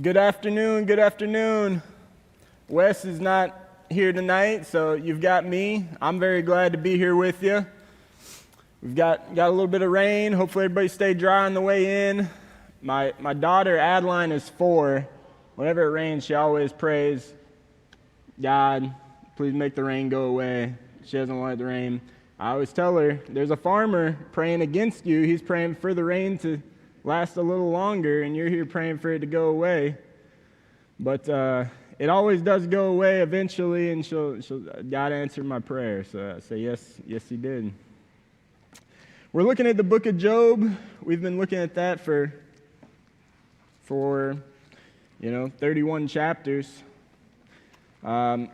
Good afternoon, good afternoon. Wes is not here tonight, so you've got me. I'm very glad to be here with you. We've got a little bit of rain. Hopefully everybody stay dry on the way in. My daughter Adeline is 4. Whenever it rains, she always prays, God, please make the rain go away. She doesn't want the rain. I always tell her, there's a farmer praying against you. He's praying for the rain to last a little longer, and you're here praying for it to go away. But it always does go away eventually, and God answered my prayer. So I say, yes, He did. We're looking at the book of Job. We've been looking at that for 31 chapters. The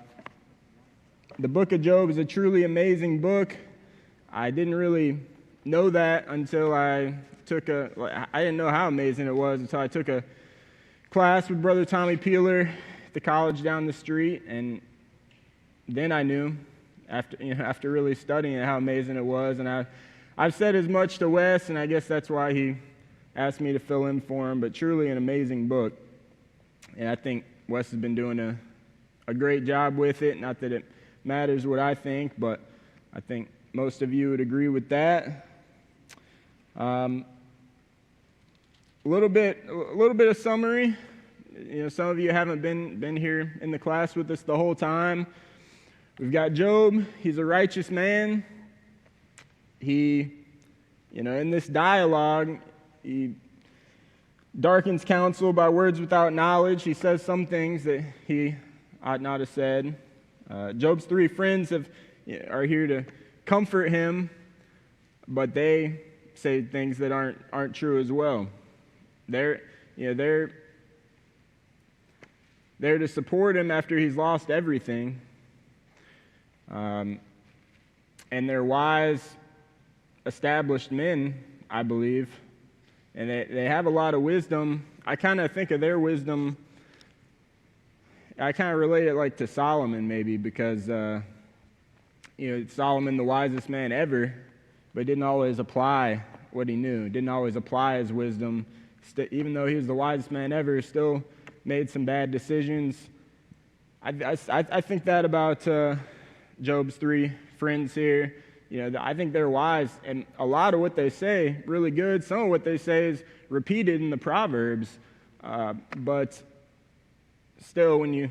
book of Job is a truly amazing book. I didn't really know that until I didn't know how amazing it was until I took a class with Brother Tommy Peeler at the college down the street, and then I knew after really studying it how amazing it was. And I've said as much to Wes, and I guess that's why he asked me to fill in for him. But truly an amazing book, and I think Wes has been doing a great job with it. Not that it matters what I think, but I think most of you would agree with that. A little bit of summary. Some of you haven't been here in the class with us the whole time. We've got Job. He's a righteous man. He, in this dialogue, he darkens counsel by words without knowledge. He says some things that he ought not have said. Job's 3 friends are here to comfort him, but they say things that aren't true as well. They're to support him after he's lost everything, and they're wise, established men, I believe, and they have a lot of wisdom. I kind of think of their wisdom. I kind of relate it like to Solomon maybe, because Solomon, the wisest man ever, but didn't always apply what he knew, didn't always apply his wisdom. Even though he was the wisest man ever, still made some bad decisions. I think that about Job's 3 friends here. I think they're wise, and a lot of what they say, really good. Some of what they say is repeated in the Proverbs, but still, when you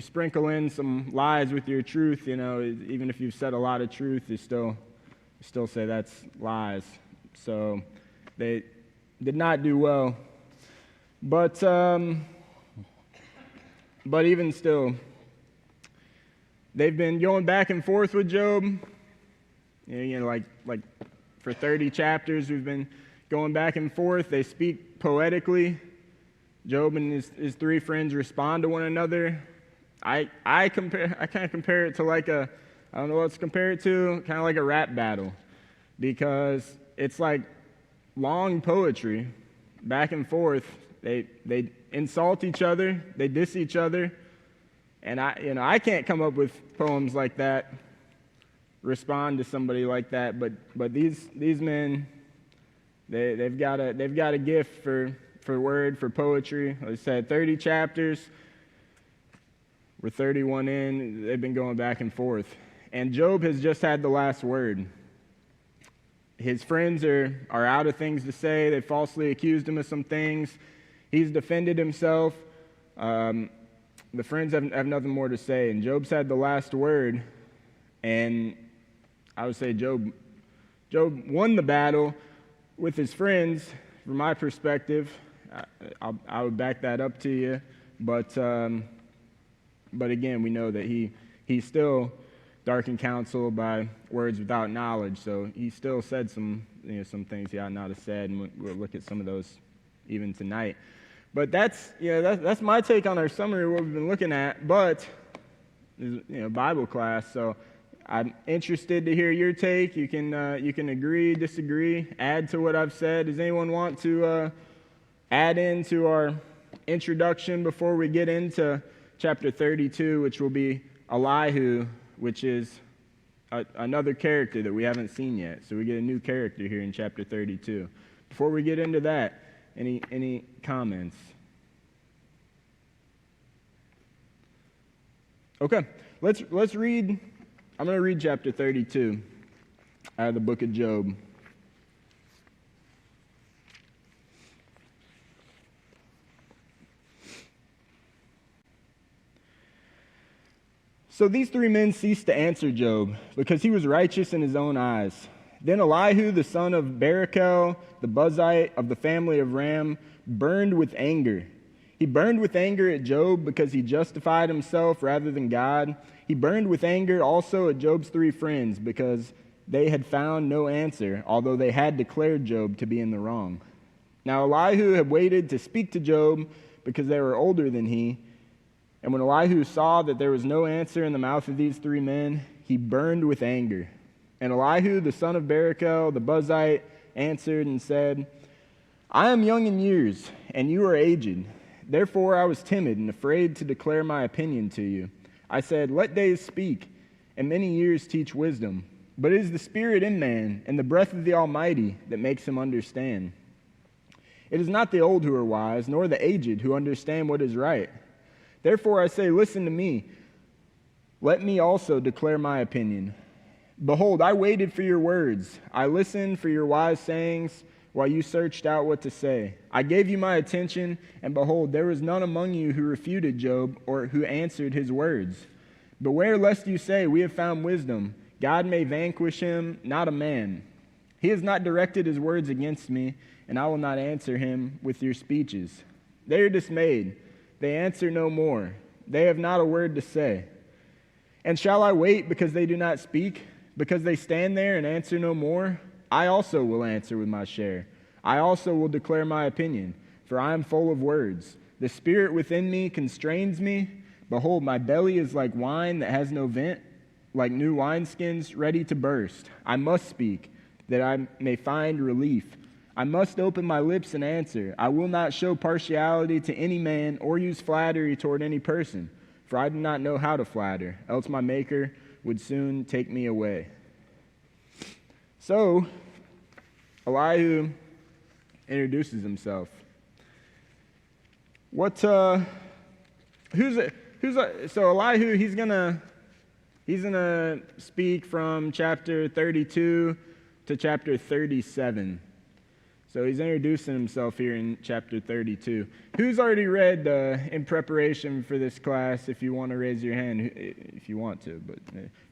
sprinkle in some lies with your truth, even if you've said a lot of truth, you still say that's lies. So they did not do well. But even still, they've been going back and forth with Job. Like for 30 chapters, we've been going back and forth. They speak poetically. Job and his 3 friends respond to one another. I kind of compare it to I don't know what to compare it to, kind of like a rap battle, because it's like long poetry, back and forth. They insult each other, they diss each other, and I can't come up with poems like that, respond to somebody like that. But these men, they've got a gift for word, for poetry. Like I said, 30 chapters. We're 31 in. They've been going back and forth, and Job has just had the last word. His friends are out of things to say. They falsely accused him of some things. He's defended himself. The friends have nothing more to say, and Job's had the last word. And I would say Job won the battle with his friends, from my perspective. I would back that up to you. But again, we know that he still darkened counsel by words without knowledge. So he still said some things he ought not have said, and we'll look at some of those even tonight. But that's my take on our summary of what we've been looking at. But Bible class, so I'm interested to hear your take. You can agree, disagree, add to what I've said. Does anyone want to add into our introduction before we get into chapter 32, which will be Elihu, which is another character that we haven't seen yet. So we get a new character here in chapter 32. Before we get into that, any comments? Okay, let's read. I'm going to read chapter 32 out of the book of Job. So these three men ceased to answer Job, because he was righteous in his own eyes. Then Elihu, the son of Barachel, the Buzite of the family of Ram, burned with anger. He burned with anger at Job because he justified himself rather than God. He burned with anger also at Job's three friends because they had found no answer, although they had declared Job to be in the wrong. Now Elihu had waited to speak to Job because they were older than he. And when Elihu saw that there was no answer in the mouth of these three men, he burned with anger. And Elihu, the son of Barachel, the Buzite, answered and said, I am young in years, and you are aged. Therefore I was timid and afraid to declare my opinion to you. I said, let days speak, and many years teach wisdom. But it is the spirit in man, and the breath of the Almighty, that makes him understand. It is not the old who are wise, nor the aged who understand what is right. Therefore I say, listen to me. Let me also declare my opinion. Behold, I waited for your words. I listened for your wise sayings while you searched out what to say. I gave you my attention, and behold, there was none among you who refuted Job or who answered his words. Beware lest you say, we have found wisdom. God may vanquish him, not a man. He has not directed his words against me, and I will not answer him with your speeches. They are dismayed. They answer no more. They have not a word to say. And shall I wait because they do not speak? Because they stand there and answer no more? I also will answer with my share. I also will declare my opinion, for I am full of words. The spirit within me constrains me. Behold, my belly is like wine that has no vent, like new wineskins ready to burst. I must speak, that I may find relief. I must open my lips and answer. I will not show partiality to any man or use flattery toward any person, for I do not know how to flatter, else my Maker would soon take me away. So, Elihu introduces himself. So Elihu, he's gonna speak from chapter 32 to chapter 37. So he's introducing himself here in chapter 32. Who's already read in preparation for this class? If you want to raise your hand, if you want to. But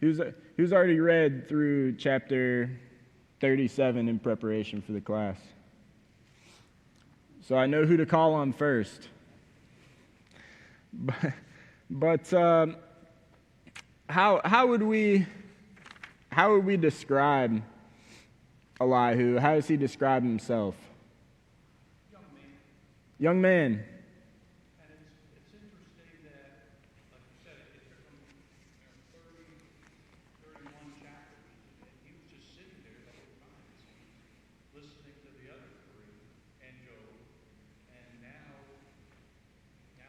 who's already read through chapter 37 in preparation for the class? So I know who to call on first. But how would we describe Elihu? How does he describe himself? Young man. And it's interesting that, like you said, from 30, 31 chapters, and he was just sitting there the whole time, listening to the other three and Job, and now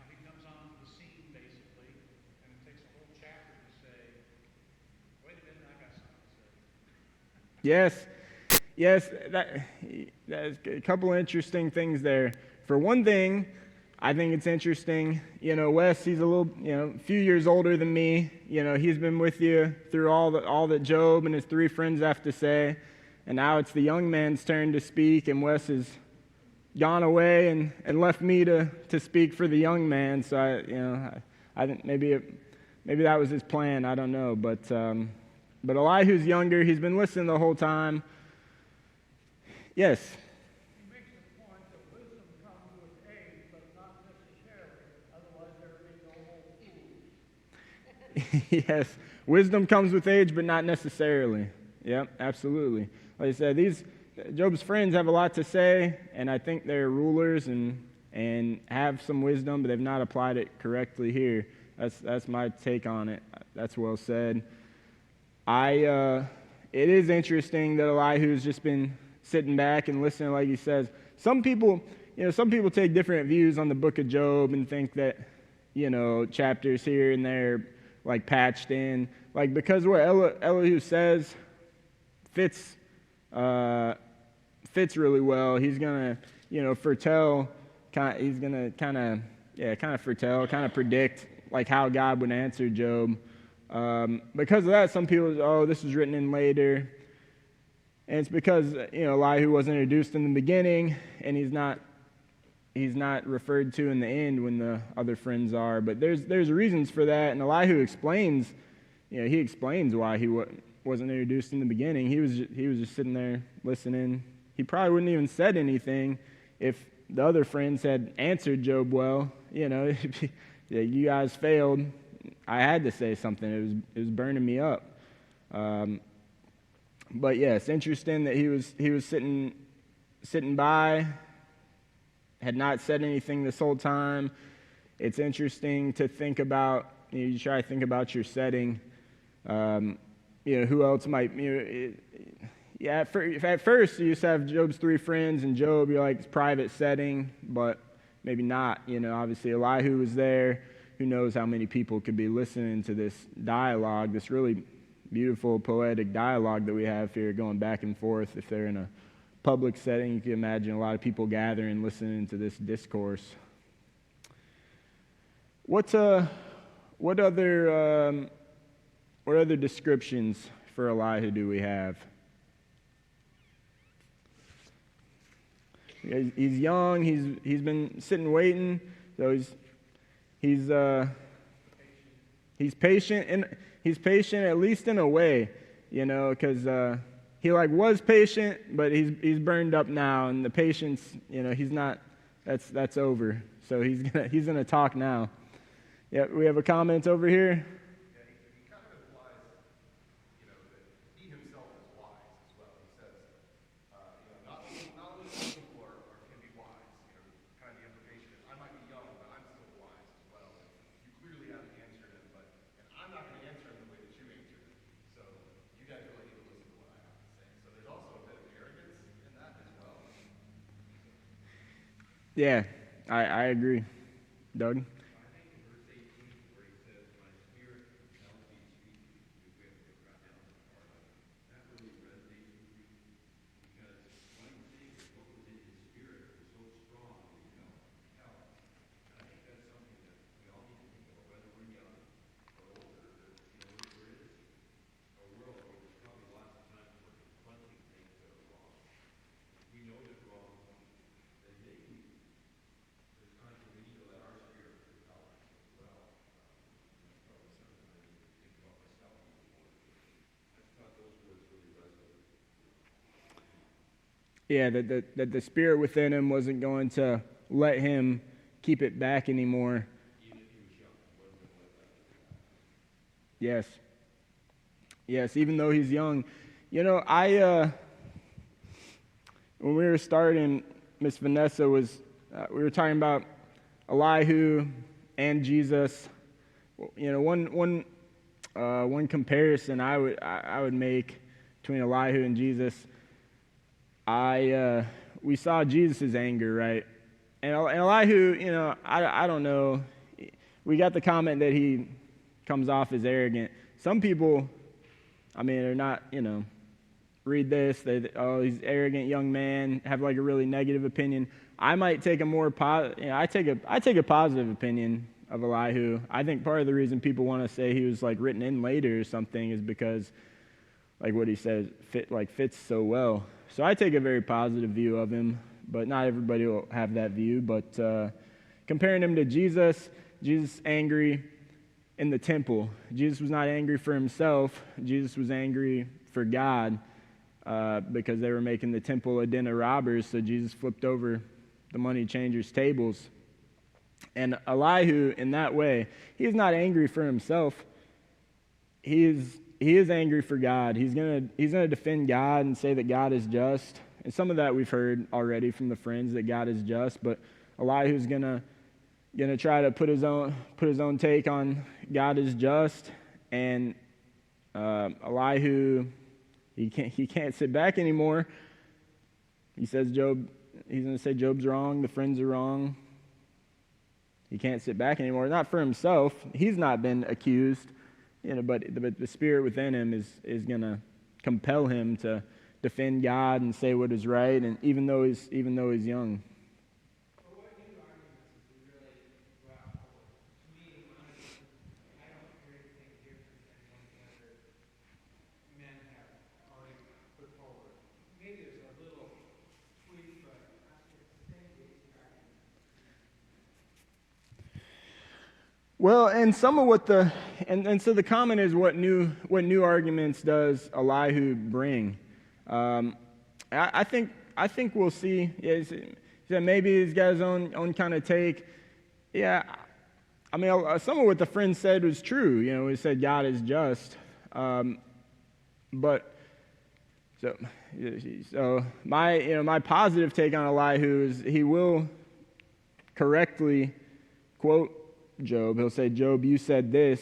he comes on the scene, basically, and it takes a whole chapter to say, wait a minute, I got something to say. Yes, that's a couple of interesting things there. For one thing, I think it's interesting, Wes, he's a few years older than me. He's been with you through all that Job and his three friends have to say. And now it's the young man's turn to speak, and Wes has gone away and left me to speak for the young man. So I think maybe that was his plan. I don't know, but Elihu's younger. He's been listening the whole time. Yes. He makes the point that wisdom comes with age, but not necessarily. Otherwise, there would be no old fools. Yes, wisdom comes with age, but not necessarily. Yep, absolutely. Like I said, Job's friends have a lot to say, and I think they're rulers and have some wisdom, but they've not applied it correctly here. That's my take on it. That's well said. It is interesting that Elihu's just been sitting back and listening, like he says. Some people take different views on the book of Job and think that, chapters here and there, like patched in, like because what Elihu says fits really well. He's gonna, foretell. He's gonna kind of foretell, kind of predict like how God would answer Job. Because of that, some people say, oh, this was written in later. And it's because, Elihu wasn't introduced in the beginning, and he's not referred to in the end when the other friends are. But there's reasons for that, and Elihu explains, he explains why he wasn't introduced in the beginning. He was just sitting there listening. He probably wouldn't even said anything if the other friends had answered Job well. Yeah, you guys failed. I had to say something. It was burning me up. But yeah, it's interesting that he was sitting by, had not said anything this whole time. It's interesting to think about. You try to think about your setting. Who else might? At first you just have Job's three friends and Job. You're like, it's private setting, but maybe not. Obviously Elihu was there. Who knows how many people could be listening to this dialogue, this really beautiful poetic dialogue that we have here going back and forth. If they're in a public setting, you can imagine a lot of people gathering, listening to this discourse. What other descriptions for Elihu do we have? He's young. He's been sitting waiting. So he's patient, and he's patient at least in a way, because he was patient, but he's burned up now, and the patience, he's not. That's over. So he's gonna talk now. Yeah, we have a comment over here. Yeah, I agree. Doug? Yeah, that the spirit within him wasn't going to let him keep it back anymore. Yes. Yes, even though he's young. When we were starting, Miss Vanessa we were talking about Elihu and Jesus. One comparison I would make between Elihu and Jesus. We saw Jesus' anger, right? And Elihu, I don't know. We got the comment that he comes off as arrogant. Some people, are not, read this, he's arrogant young man, have a really negative opinion. I might take a more I take a positive opinion of Elihu. I think part of the reason people want to say he was written in later or something is because what he says fits so well. So I take a very positive view of him, but not everybody will have that view. But comparing him to Jesus angry in the temple. Jesus was not angry for himself. Jesus was angry for God because they were making the temple a den of robbers. So Jesus flipped over the money changers' tables. And Elihu, in that way, he is not angry for himself. He is angry for God. He's gonna defend God and say that God is just. And some of that we've heard already from the friends, that God is just. But Elihu's gonna try to put his own take on God is just. And Elihu, he can't sit back anymore. He's gonna say Job's wrong. The friends are wrong. He can't sit back anymore. Not for himself. He's not been accused. But the spirit within him is going to compel him to defend God and say what is right, and even though he's young. Well, and some of what so the comment is what new arguments does Elihu bring? I think we'll see. Yeah, he said maybe he's got his own kind of take. Yeah, I mean, some of what the friend said was true. You know, he said God is just, but so my positive take on Elihu is he will correctly quote Job. He'll say, Job, you said this,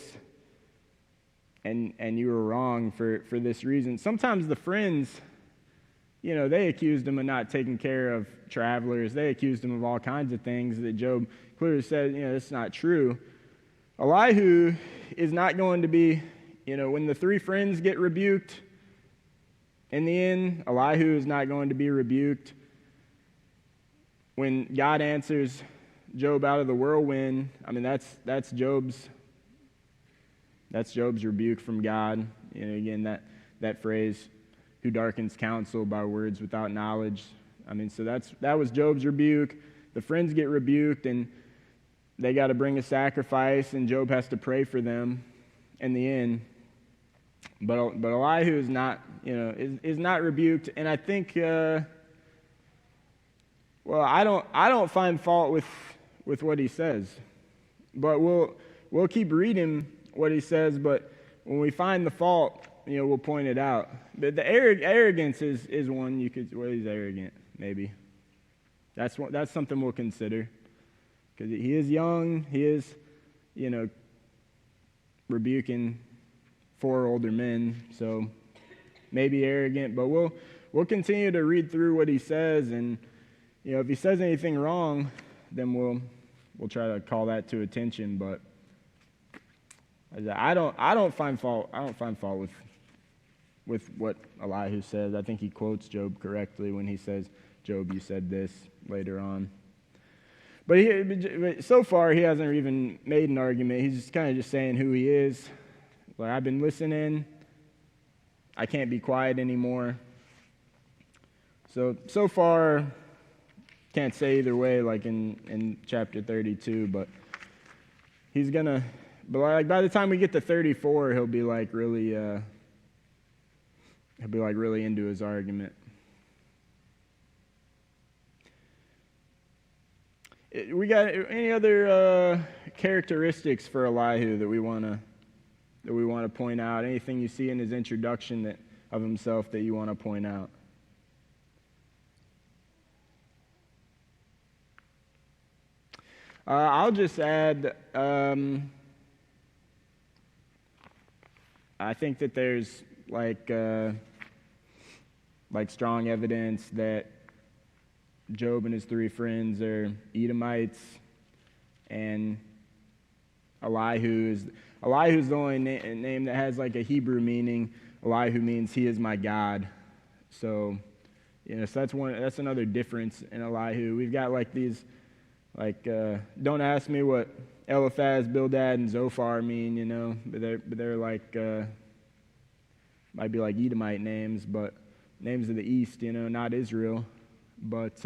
and you were wrong for this reason. Sometimes the friends, they accused him of not taking care of travelers. They accused him of all kinds of things that Job clearly said, it's not true. Elihu is not going to be, when the three friends get rebuked, in the end, Elihu is not going to be rebuked. When God answers Job out of the whirlwind, I mean, that's Job's rebuke from God. Again, that phrase, who darkens counsel by words without knowledge. I mean, so that was Job's rebuke. The friends get rebuked, and they got to bring a sacrifice, and Job has to pray for them in the end. But Elihu is not, is not rebuked, and I think, I don't find fault with what he says, but we'll keep reading what he says. But when we find the fault, we'll point it out. But the arrogance is one you could. Well, he's arrogant, maybe. That's something we'll consider, because he is young. He is, rebuking 4 older men, so maybe arrogant. But we'll continue to read through what he says, and if he says anything wrong, then we'll try to call that to attention. But I don't find fault with what Elihu says. I think he quotes Job correctly when he says, Job, you said this, later on. But so far, he hasn't even made an argument. He's just kind of just saying who he is. Like, I've been listening. I can't be quiet anymore. So far, can't say either way, like in chapter 32, but he's gonna. But like by the time we get to 34, he'll be like really into his argument. We got any other characteristics for Elihu that we want to point out? Anything you see in his introduction of himself that you want to point out? I'll just add, I think that there's like strong evidence that Job and his 3 friends are Edomites, and Elihu's the only name that has like a Hebrew meaning. Elihu means he is my God. So, so that's another difference in Elihu. We've got like these, don't ask me what Eliphaz, Bildad, and Zophar mean, but they're like, might be like Edomite names, but names of the East, not Israel. But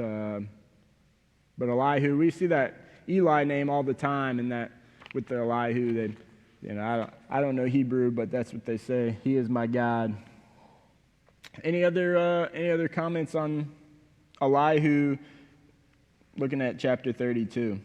Elihu, we see that Eli name all the time, and that with the Elihu, that I don't know Hebrew, but that's what they say. He is my God. Any other comments on Elihu? Looking at chapter 32.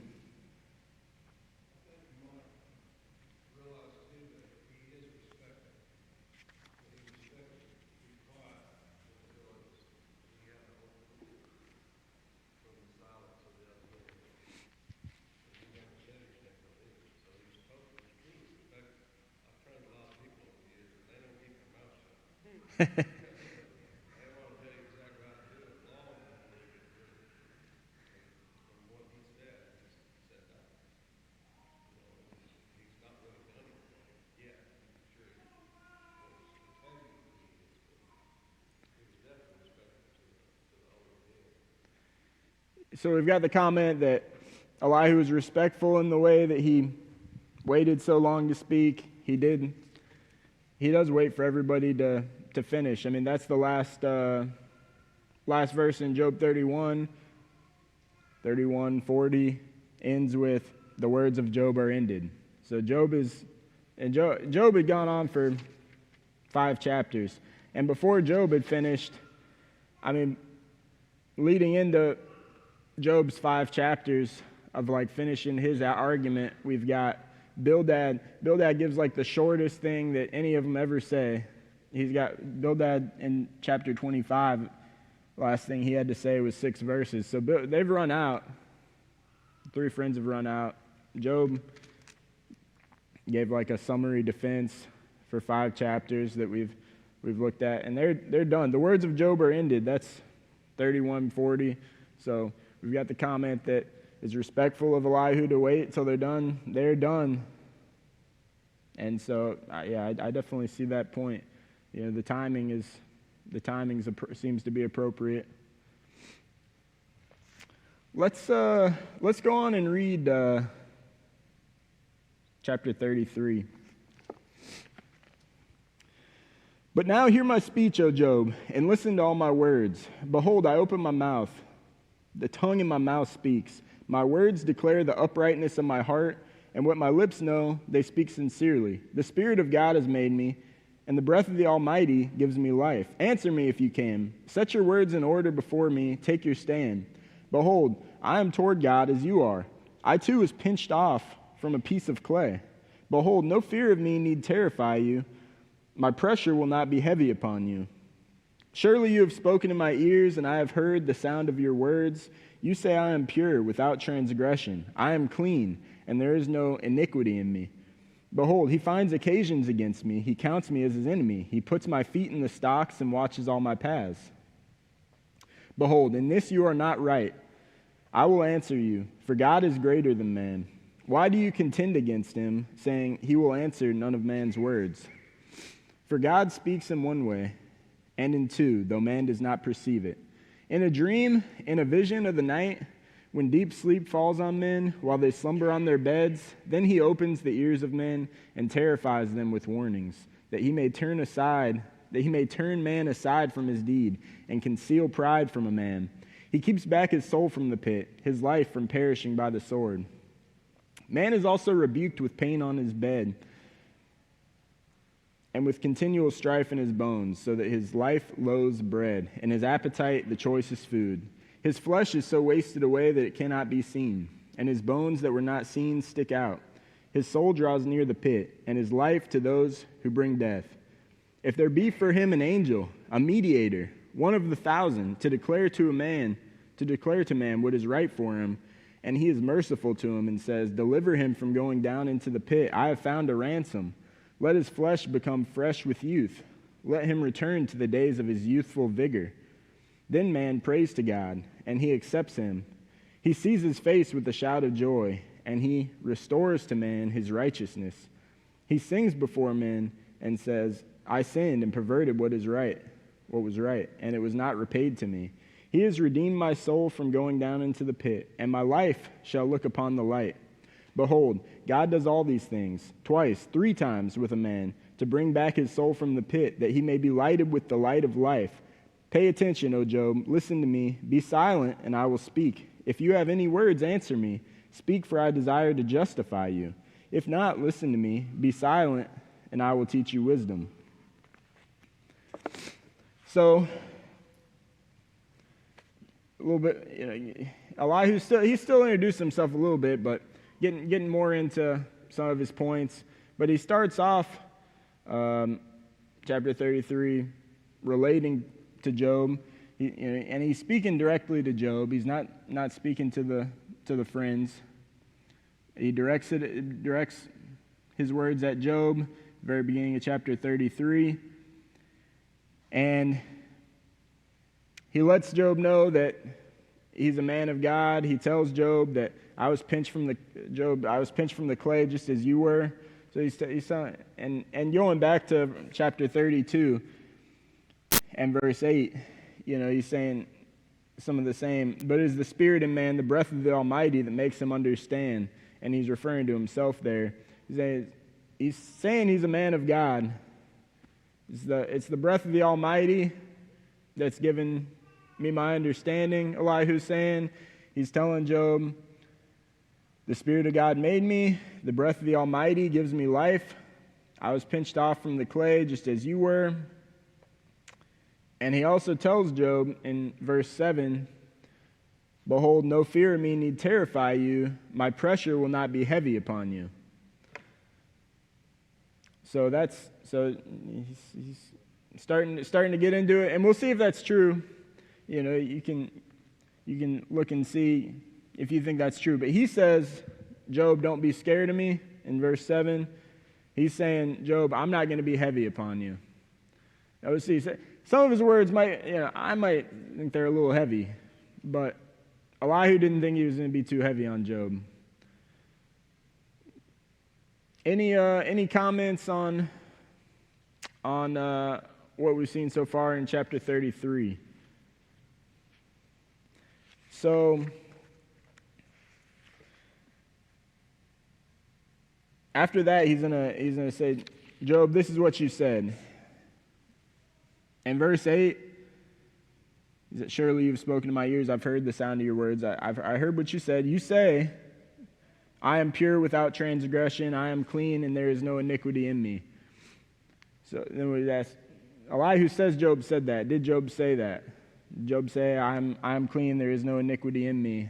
So we've got the comment that Elihu was respectful in the way that he waited so long to speak. He does wait for everybody to finish. I mean, that's the last verse in Job 31. 31:40 ends with the words of Job are ended. So Job had gone on for 5 chapters. And before Job had finished, leading into Job's 5 chapters of like finishing his argument, we've got Bildad. Bildad gives like the shortest thing that any of them ever say. He's got Bildad in chapter 25. Last thing he had to say was 6 verses. So they've run out. 3 friends have run out. Job gave like a summary defense for 5 chapters that we've looked at, and they're done. The words of Job are ended. That's 31:40. So we've got the comment that is respectful of Elihu to wait till they're done. They're done. And so, I definitely see that point. The timing seems to be appropriate. Let's go on and read chapter 33. But now hear my speech, O Job, and listen to all my words. Behold, I open my mouth. The tongue in my mouth speaks. My words declare the uprightness of my heart, and what my lips know, they speak sincerely. The Spirit of God has made me, and the breath of the Almighty gives me life. Answer me if you can. Set your words in order before me. Take your stand. Behold, I am toward God as you are. I too was pinched off from a piece of clay. Behold, no fear of me need terrify you. My pressure will not be heavy upon you. Surely you have spoken in my ears, and I have heard the sound of your words. You say I am pure, without transgression. I am clean, and there is no iniquity in me. Behold, he finds occasions against me. He counts me as his enemy. He puts my feet in the stocks and watches all my paths. Behold, in this you are not right. I will answer you, for God is greater than man. Why do you contend against him, saying he will answer none of man's words? For God speaks in one way, and in 2, though man does not perceive it. In a dream, in a vision of the night, when deep sleep falls on men, while they slumber on their beds, then he opens the ears of men and terrifies them with warnings, that he may turn man aside from his deed, and conceal pride from a man. He keeps back his soul from the pit, his life from perishing by the sword. Man is also rebuked with pain on his bed, and with continual strife in his bones, so that his life loathes bread, and his appetite the choicest food. His flesh is so wasted away that it cannot be seen, and his bones that were not seen stick out. His soul draws near the pit, and his life to those who bring death. If there be for him an angel, a mediator, one of the 1,000, to declare to man what is right for him, and he is merciful to him and says, deliver him from going down into the pit. I have found a ransom. Let his flesh become fresh with youth. Let him return to the days of his youthful vigor. Then man prays to God, and he accepts him. He sees his face with a shout of joy, and he restores to man his righteousness. He sings before men and says, I sinned and perverted what was right, and it was not repaid to me. He has redeemed my soul from going down into the pit, and my life shall look upon the light. Behold, God does all these things, 3 times with a man, to bring back his soul from the pit, that he may be lighted with the light of life. Pay attention, O Job, listen to me. Be silent, and I will speak. If you have any words, answer me. Speak, for I desire to justify you. If not, listen to me. Be silent, and I will teach you wisdom. So, a little bit, Elihu he still introduced himself a little bit, but getting more into some of his points. But he starts off chapter 33 relating to Job, and he's speaking directly to Job. He's not speaking to the friends. He directs his words at Job, very beginning of chapter 33, and he lets Job know that he's a man of God. He tells Job that I was pinched from the clay just as you were. So he's telling, and going back to chapter 32 and verse 8, he's saying some of the same. But it is the Spirit in man, the breath of the Almighty, that makes him understand. And he's referring to himself there. He's saying he's a man of God. It's the breath of the Almighty that's given me my understanding, Elihu's saying. He's telling Job The Spirit of God made me. The breath of the Almighty gives me life. I was pinched off from the clay just as you were. And he also tells Job in verse 7, behold, no fear of me need terrify you. My pressure will not be heavy upon you. So he's starting to get into it, and we'll see if that's true. You know, you can look and see if you think that's true. But he says, Job, don't be scared of me. In verse 7, he's saying, Job, I'm not going to be heavy upon you. Now, let's see. Some of his words I might think they're a little heavy, but Elihu didn't think he was going to be too heavy on Job. Any comments on what we've seen so far in chapter 33? So, after that, he's gonna say, Job, this is what you said. In verse 8, he said, surely you've spoken to my ears. I've heard the sound of your words. I heard what you said. You say, I am pure without transgression. I am clean, and there is no iniquity in me. So then we ask, Elihu says Job said that. Did Job say that? Did Job say, I am clean, there is no iniquity in me?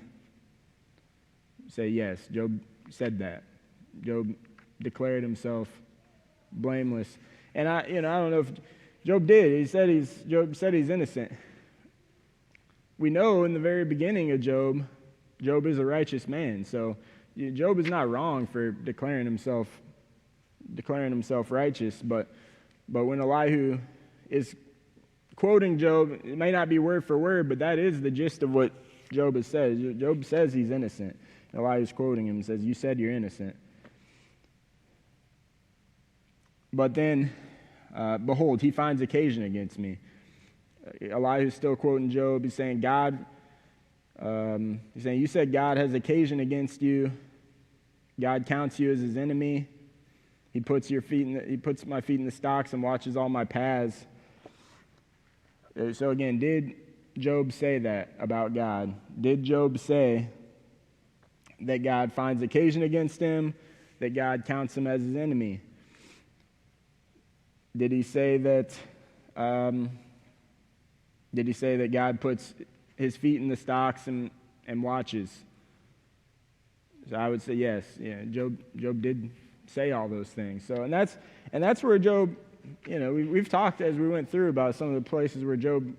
Say yes. Job said that. Job declared himself blameless. And I don't know if Job did. Job said he's innocent. We know in the very beginning of Job is a righteous man. So Job is not wrong for declaring himself righteous. But when Elihu is quoting Job, it may not be word for word, but that is the gist of what Job has said. Job says he's innocent. Elihu's quoting him and says, you said you're innocent. But then, behold, he finds occasion against me. Elihu's still quoting Job. He's saying, you said God has occasion against you. God counts you as his enemy. He puts my feet in the stocks and watches all my paths. So again, did Job say that about God? Did Job say that God finds occasion against him, that God counts him as his enemy? Did he say that God puts his feet in the stocks and watches? So I would say yes. Yeah, Job did say all those things. So and that's where Job, we've talked as we went through about some of the places where Job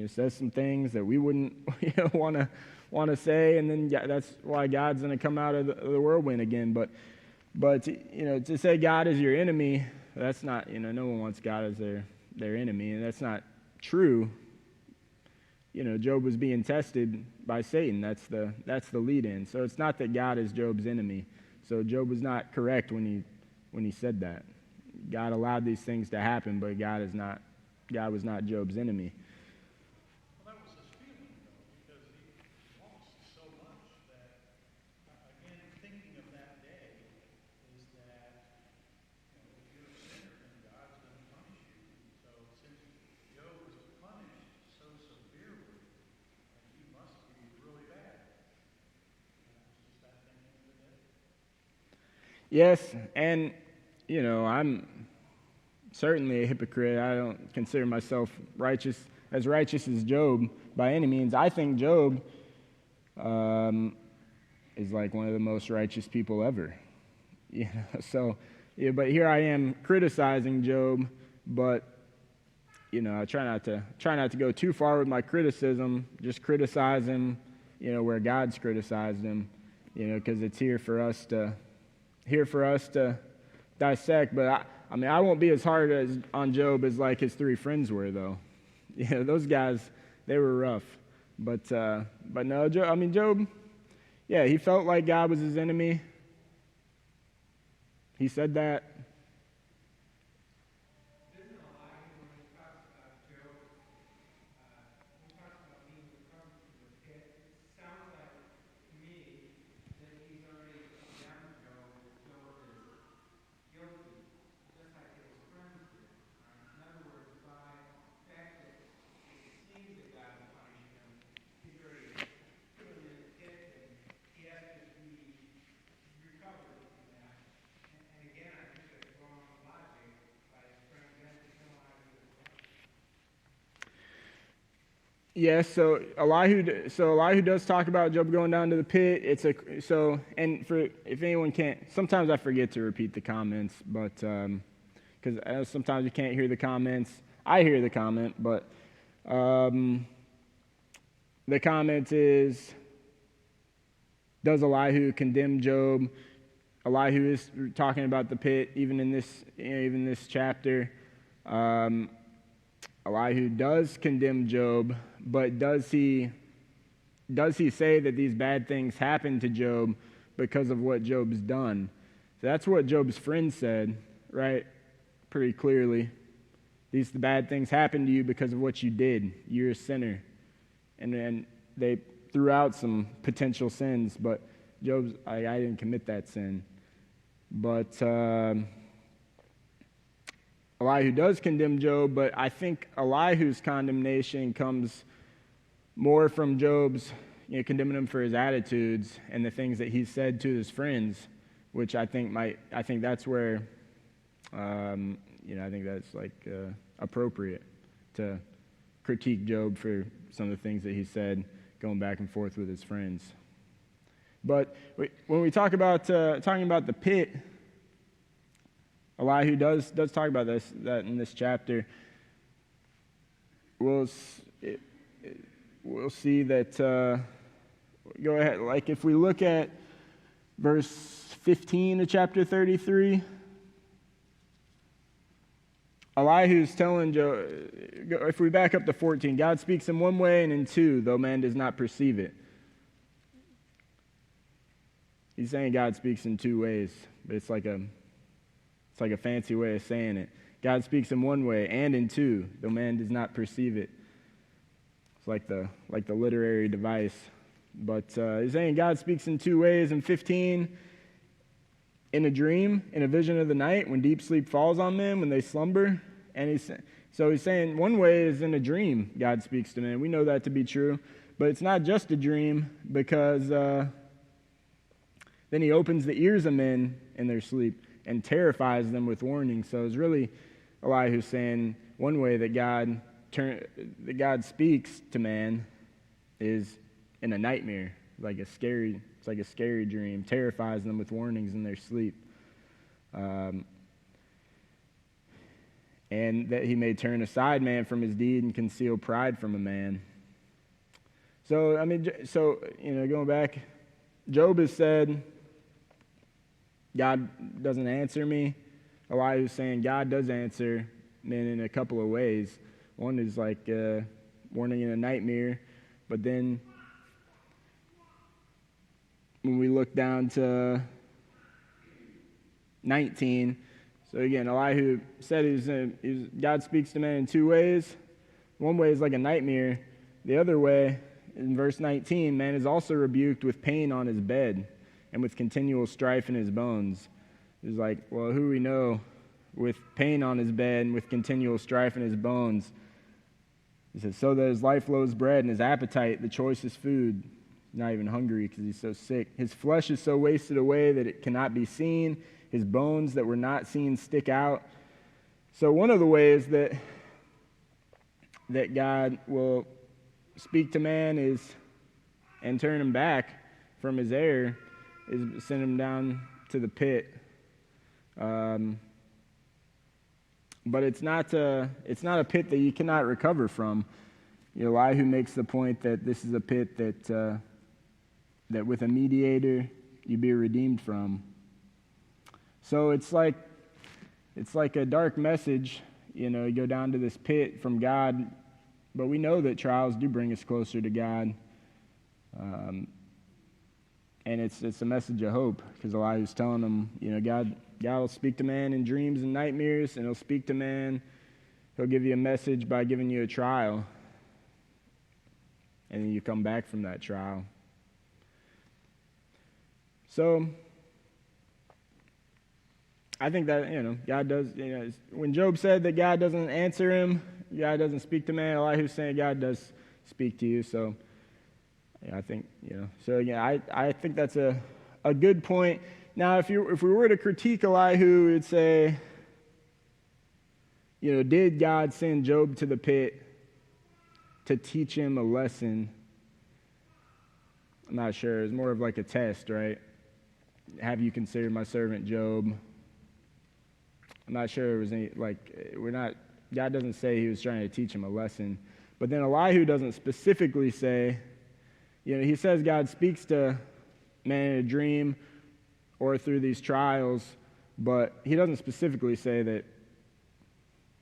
says some things that we wouldn't want to say, and then that's why God's going to come out of the whirlwind again. But to say God is your enemy, that's not, no one wants God as their enemy, and that's not true. Job was being tested by Satan. That's the lead-in. So it's not that God is Job's enemy. So Job was not correct when he said that. God allowed these things to happen, but God was not Job's enemy. Well, that was his feeling, though, because he lost so much that, again, thinking of that day is that, if you're a sinner, then God's going to punish you. So since Job was punished so severely, he must be really bad. That was just that thinking of the day. Yes, and I'm certainly a hypocrite. I don't consider myself righteous as Job by any means. I think Job is like one of the most righteous people ever. So, but here I am criticizing Job, but I try not to go too far with my criticism. Just criticize him, where God's criticized him, because it's here for us to dissect. But I won't be as hard on Job as like his three friends were, though. Those guys, they were rough. But no, Job, yeah, he felt like God was his enemy. He said that. Yes, so Elihu does talk about Job going down to the pit. And for if anyone can't, sometimes I forget to repeat the comments, but because sometimes you can't hear the comments. I hear the comment, but the comment is, does Elihu condemn Job? Elihu is talking about the pit, even in this chapter. Elihu does condemn Job, but does he say that these bad things happened to Job because of what Job's done? So that's what Job's friends said, right? Pretty clearly. These bad things happened to you because of what you did. You're a sinner. And then they threw out some potential sins, but Job's, I didn't commit that sin. But Elihu does condemn Job, but I think Elihu's condemnation comes more from Job's, condemning him for his attitudes and the things that he said to his friends, which I think that's where, I think that's appropriate to critique Job for some of the things that he said going back and forth with his friends. But when we talk about talking about the pit, Elihu does talk about that in this chapter. We'll see that. Go ahead. Like if we look at verse 15 of chapter 33, Elihu's telling Job. If we back up to 14, God speaks in one way and in two, though man does not perceive it. He's saying God speaks in two ways, but it's like a fancy way of saying it. God speaks in one way and in two, though man does not perceive it. It's like the literary device. But he's saying God speaks in two ways. In 15, in a dream, in a vision of the night, when deep sleep falls on men, when they slumber. And he's saying one way is in a dream, God speaks to men. We know that to be true. But it's not just a dream, because then he opens the ears of men in their sleep and terrifies them with warning. So it's really Elihu saying one way that God speaks to man is in a nightmare, it's like a scary dream, terrifies them with warnings in their sleep. And that he may turn aside man from his deed and conceal pride from a man. So, going back, Job has said, God doesn't answer me. Elihu's saying God does answer men in a couple of ways. One is like warning in a nightmare, but then when we look down to 19, so again, Elihu said God speaks to men in two ways. One way is like a nightmare. The other way, in verse 19, man is also rebuked with pain on his bed and with continual strife in his bones. It's like, well, who we know with pain on his bed and with continual strife in his bones. He says, so that his life loathes bread and his appetite, the choicest food. He's not even hungry because he's so sick. His flesh is so wasted away that it cannot be seen. His bones that were not seen stick out. So one of the ways that God will speak to man and turn him back from his error is send him down to the pit. But it's not a pit that you cannot recover from. Elihu makes the point that this is a pit that with a mediator you be redeemed from. So it's like a dark message. You go down to this pit from God, but we know that trials do bring us closer to God. And it's a message of hope, because Elihu's telling them, God will speak to man in dreams and nightmares, and he'll speak to man. He'll give you a message by giving you a trial, and then you come back from that trial. So I think that, God does, when Job said that God doesn't answer him, God doesn't speak to man, Elihu's saying God does speak to you. So I think, so again, I think that's a good point. Now, if we were to critique Elihu, we'd say, did God send Job to the pit to teach him a lesson. I'm not sure. It's more of like a test, right? Have you considered my servant Job? I'm not sure it was any, God doesn't say he was trying to teach him a lesson. But then Elihu doesn't specifically say, he says God speaks to man in a dream or through these trials, but he doesn't specifically say that.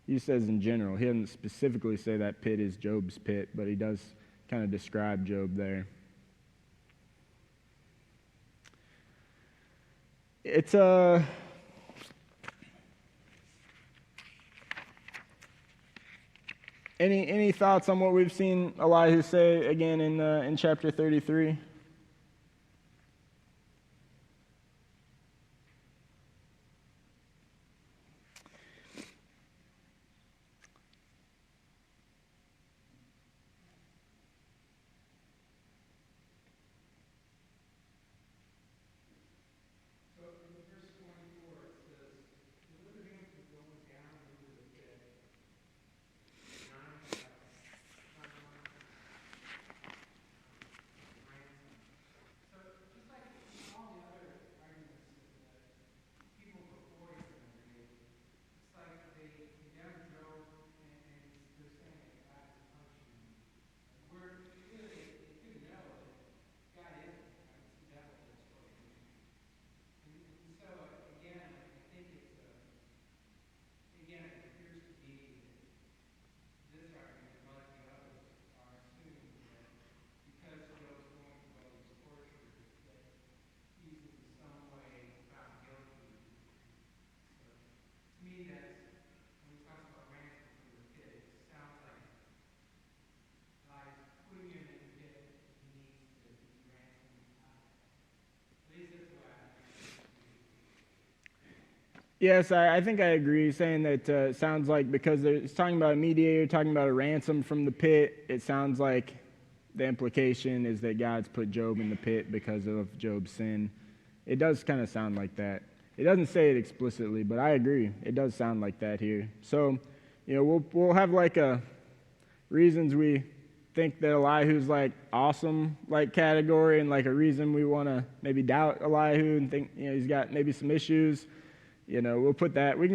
He says in general. He doesn't specifically say that pit is Job's pit, but he does kind of describe Job there. It's Any thoughts on what we've seen Elihu say again in chapter 33? Yes, I think I agree, saying that it sounds like because it's talking about a mediator, talking about a ransom from the pit, it sounds like the implication is that God's put Job in the pit because of Job's sin. It does kind of sound like that. It doesn't say it explicitly, but I agree. It does sound like that here. So, we'll have like a reasons we think that Elihu's like awesome like category, and like a reason we want to maybe doubt Elihu and think he's got maybe some issues. We can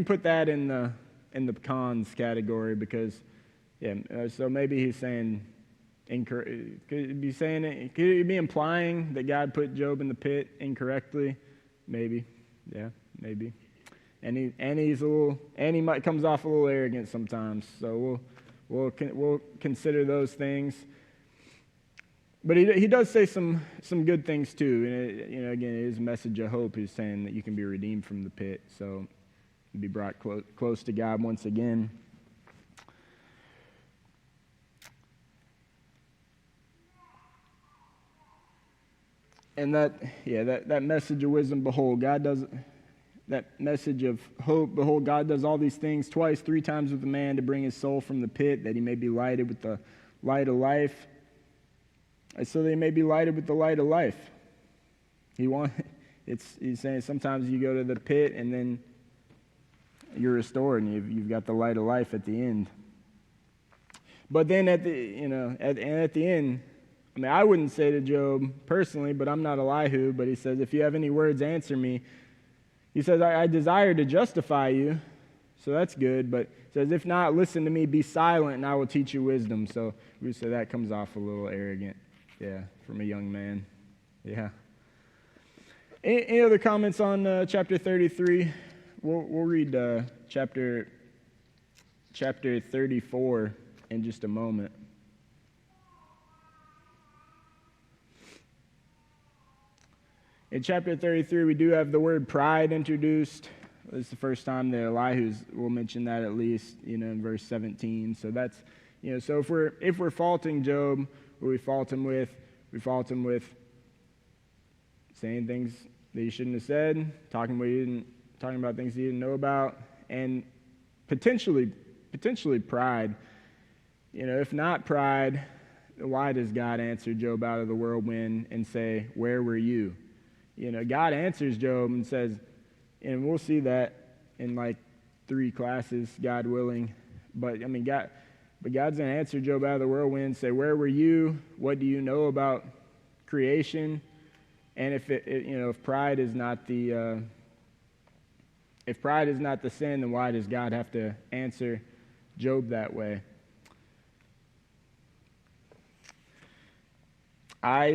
put that in the cons category because, so maybe he's saying, could he be implying that God put Job in the pit incorrectly? Maybe, yeah, maybe. And he might comes off a little arrogant sometimes, so we'll consider those things. But he does say some good things too, and again, it is a message of hope. He's saying that you can be redeemed from the pit, so be brought close to God once again. And that message of wisdom, behold, God does that message of hope. Behold, God does all these things twice, 3 times with a man to bring his soul from the pit, that he may be lighted with the light of life. So they may be lighted with the light of life. He's saying sometimes you go to the pit and then you're restored and you've got the light of life at the end. But then at the end, I wouldn't say to Job personally, but I'm not Elihu, but he says, if you have any words, answer me. He says, I desire to justify you, so that's good, but he says, if not, listen to me, be silent, and I will teach you wisdom. So we say that comes off a little arrogant. Yeah, from a young man. Yeah. Any other comments on chapter 33? We'll read chapter 34 in just a moment. In chapter 33, we do have the word pride introduced. This is the first time that Elihu will mention that, at least, in verse 17. So that's, so if we're faulting Job, what we fault him with saying things that he shouldn't have said, talking about things he didn't know about, and potentially pride. If not pride, why does God answer Job out of the whirlwind and say, "Where were you?" God answers Job and says, and we'll see that in like 3 classes, God willing. But God But God's going to answer Job out of the whirlwind, say, where were you? What do you know about creation? And if pride is not the sin, then why does God have to answer Job that way? I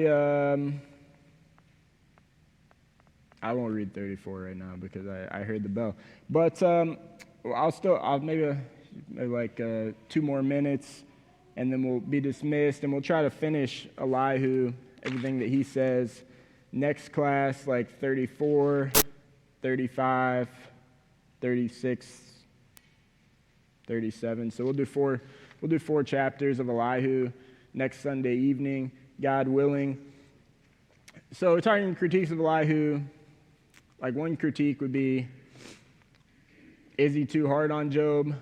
won't read 34 right now because I heard the bell. But I'll maybe like 2 more minutes, and then we'll be dismissed, and we'll try to finish Elihu, everything that he says. Next class, like 34, 35, 36, 37. So we'll do four chapters of Elihu next Sunday evening, God willing. So we're talking critiques of Elihu. Like one critique would be, is he too hard on Job?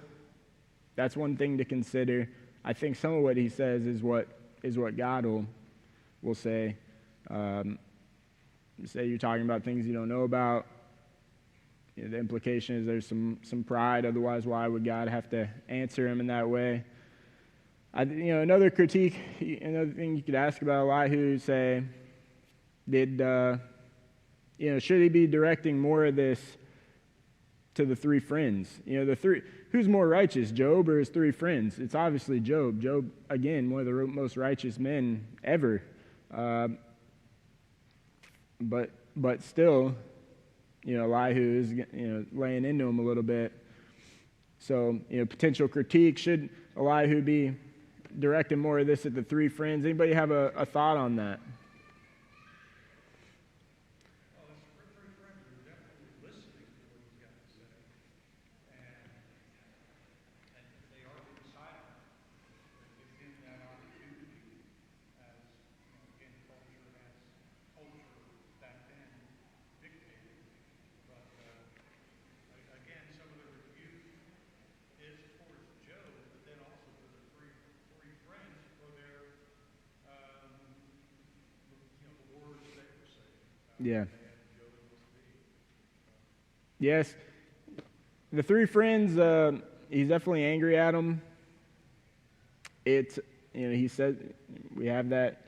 That's one thing to consider. I think some of what he says is what God will say. Say you're talking about things you don't know about. The implication is there's some pride. Otherwise, why would God have to answer him in that way? Another critique, another thing you could ask about Elihu, say, should he be directing more of this to the 3 friends? Who's more righteous, Job or his 3 friends? It's obviously Job. Job, again, one of the most righteous men ever. But still, Elihu is laying into him a little bit. So, potential critique, should Elihu be directing more of this at the 3 friends? Anybody have a thought on that? Yeah. Yes. The 3 friends, he's definitely angry at them. He said, we have that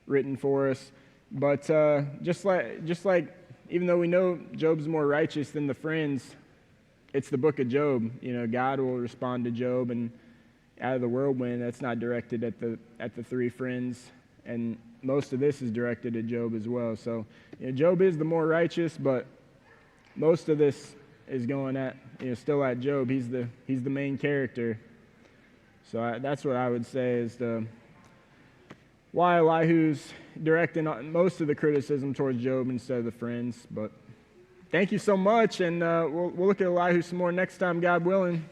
written for us. But just like, even though we know Job's more righteous than the friends, it's the book of Job. God will respond to Job, and out of the whirlwind, that's not directed at the 3 friends. And most of this is directed at Job as well. So, Job is the more righteous, but most of this is going at, still at Job. He's the main character. So that's what I would say is why Elihu's directing most of the criticism towards Job instead of the friends. But thank you so much, and we'll look at Elihu some more next time, God willing.